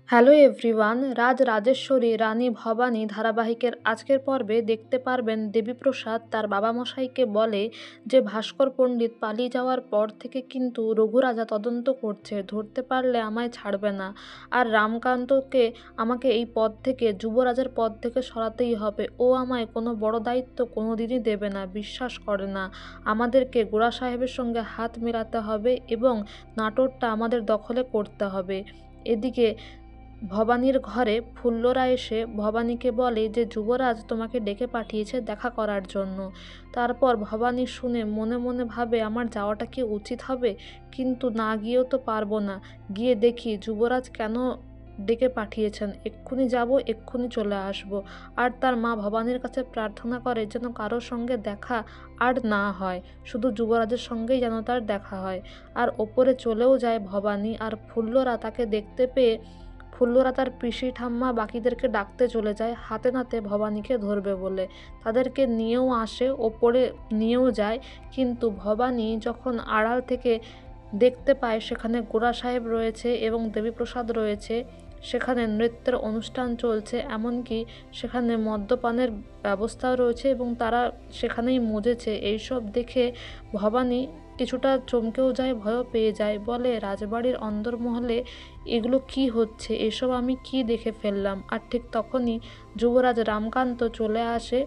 Hello everyone, Rajrajeshwari রানী ভবানী ধারাবাহিকের আজকের পর্বে দেখতে পারবেন দেবীপ্রসাদ তার বাবামশাইকে বলে যে ভাস্কর পণ্ডিত পালিয়ে যাওয়ার পর থেকে কিন্তু রঘুরাজা তদন্ত করছে, ধরতে পারলে আমায় ছাড়বে না। আর রামকান্তকে আমাকে এই পদ থেকে, যুবরাজের পদ থেকে সরাতেই হবে। ও আমায় কোনো বড় দায়িত্ব কোনোদিনই দেবে না, বিশ্বাস করে না। আমাদেরকে গোড়া সাহেবের সঙ্গে হাত মেলাতে হবে এবং নাটোরটা আমাদের দখলে করতে হবে। এদিকে ভবানীর ঘরে ফুল্লরা এসে ভবানীকে বলে যে যুবরাজ তোমাকে ডেকে পাঠিয়েছে দেখা করার জন্য। তারপর ভবানী শুনে মনে মনে ভাবে আমার যাওয়াটা কি উচিত হবে, কিন্তু না গিয়েও তো পারবো না। গিয়ে দেখি যুবরাজ কেন ডেকে পাঠিয়েছেন, এক্ষুনি যাব, এক্ষুনি চলে আসব। আর তার মা ভবানীর কাছে প্রার্থনা করে যেন কারোর সঙ্গে দেখা আর না হয়, শুধু যুবরাজের সঙ্গেই যেন তার দেখা হয়। আর ওপরে চলেও যায় ভবানী, আর ফুল্লরা তাকে দেখতে পেয়ে ফুল্লরা তার পিসি ঠাম্মা বাকিদেরকে ডাকতে চলে যায় হাতে নাতে ভবানীকে ধরবে বলে। তাদেরকে নিয়েও আসে, ওপরে নিয়েও যায়, কিন্তু ভবানী যখন আড়াল থেকে দেখতে পায় সেখানে গোড়া সাহেব রয়েছে এবং দেবীপ্রসাদ রয়েছে, সেখানে নৃত্যের অনুষ্ঠান চলছে, এমনকি সেখানে মদ্যপানের ব্যবস্থাও রয়েছে এবং তারা সেখানেই মজেছে। এইসব দেখে ভবানী কিছুটা চমকেও যায়, ভয়ও পেয়ে যায়, বলে রাজবাড়ির অন্দরমহলে এগুলো কি হচ্ছে, এসব আমি কি দেখে ফেললাম। আর ঠিক তখনই যুবরাজ রামকান্ত চলে আসে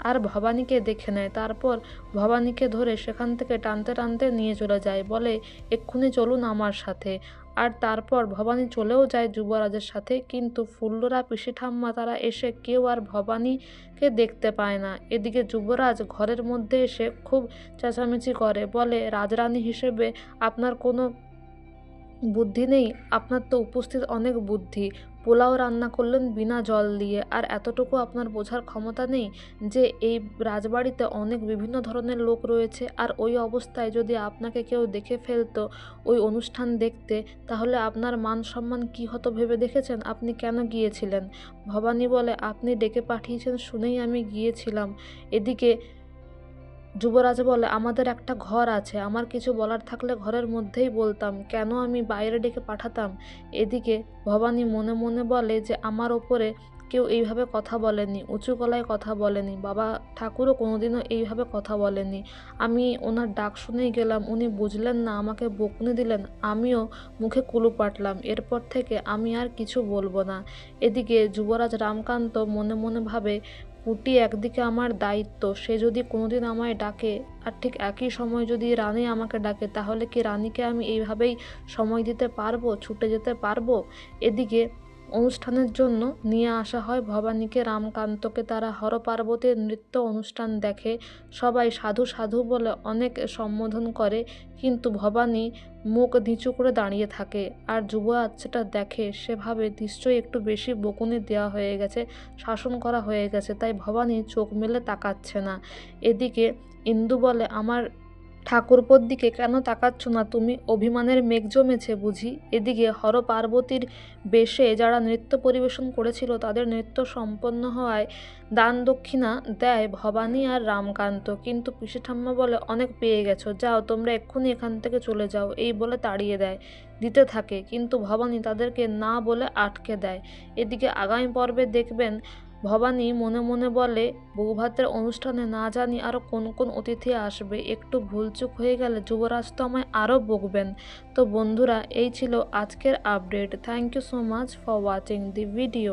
আর ভবানীকে দেখে নেয়। তারপর ভবানীকে ধরে সেখান থেকে টানতে টানতে নিয়ে চলে যায়, বলে এক্ষুনি চলুন আমার সাথে। আর তারপর ভবানী চলেও যায় যুবরাজের সাথে, কিন্তু ফুল্লরা পিসি ঠাম্মা তারা এসে কেউ আর ভবানীকে দেখতে পায় না। এদিকে যুবরাজ ঘরের মধ্যে এসে খুব চেঁচামেচি করে, বলে রাজরানী হিসেবে আপনার কোনো বুদ্ধি নেই? আপনার তো উপস্থিত অনেক বুদ্ধি, পোলাও রান্না করলেন বিনা জল দিয়ে, আর এতটুকু আপনার বোঝার ক্ষমতা নেই যে এই রাজবাড়িতে অনেক বিভিন্ন ধরনের লোক রয়েছে, আর ওই অবস্থায় যদি আপনাকে কেউ দেখে ফেলতো ওই অনুষ্ঠান দেখতে, তাহলে আপনার মান সম্মান কী হতো ভেবে দেখেছেন? আপনি কেন গিয়েছিলেন? ভবানী বলে আপনি ডেকে পাঠিয়েছেন শুনেই আমি গিয়েছিলাম। এদিকে যুবরাজ বলে আমাদের একটা ঘর আছে, আমার কিছু বলার থাকলে ঘরের মধ্যেই বলতাম, কেন আমি বাইরে ডেকে পাঠাতাম? এদিকে ভবানী মনে মনে বলে যে আমার ওপরে কেউ এইভাবে কথা বলেনি, উঁচু গলায় কথা বলেনি, বাবা ঠাকুরও কোনোদিনও এইভাবে কথা বলেনি। আমি ওনার ডাক শুনেই গেলাম, উনি বুঝলেন না, আমাকে বকুনি দিলেন, আমিও মুখে কুলু পাটলাম, এরপর থেকে আমি আর কিছু বলবো না। এদিকে যুবরাজ রামকান্ত মনে মনে ভাবে পুটি একদিকে আমার দায়িত্ব, সে যদি কোনোদিন আমায় ডাকে আর ঠিক একই সময় যদি রানী আমাকে ডাকে, তাহলে কি রানীকে আমি এইভাবেই সময় দিতে পারবো, ছুটে যেতে পারবো? এদিকে অনুষ্ঠানের জন্য নিয়ে আসা হয় ভবানীকে, রামকান্তকে। তারা হরপার্বতীর নৃত্য অনুষ্ঠান দেখে, সবাই সাধু সাধু বলে অনেক সম্বোধন করে, কিন্তু ভবানী মুখ নিচু করে দাঁড়িয়ে থাকে। আর যুবরাজ সেটা দেখে, সে ভাবে নিশ্চয়ই একটু বেশি বকুনি দেওয়া হয়ে গেছে, শাসন করা হয়ে গেছে, তাই ভবানী চোখ মেলে তাকাচ্ছে না। এদিকে ইন্দু বলে আমার ঠাকুরপোর দিকে কেন তাকাচ্ছ না তুমি, অভিমানের মেঘ জমেছে বুঝি? এদিকে হরপার্বতীর বেশে যারা নৃত্য পরিবেশন করেছিল তাদের নৃত্য সম্পন্ন হওয়ায় দান দক্ষিণা দেয় ভবানী আর রামকান্ত, কিন্তু পিসি ঠাম্মা বলে অনেক পেয়ে গেছো, যাও তোমরা এক্ষুনি এখান থেকে চলে যাও, এই বলে তাড়িয়ে দেয়। দিতে থাকে, কিন্তু ভবানী তাদেরকে না বলে আটকে দেয়। এদিকে আগামী পর্বে দেখবেন ভবানী মনে মনে বলে বৌভাতের অনুষ্ঠানে না জানি আরও কোন কোন অতিথি আসবে, একটু ভুলচুক হয়ে গেলে যুবরাজ তো আমায় আরও বকবেন। তো বন্ধুরা, এই ছিল আজকের update. Thank you so much for watching the video.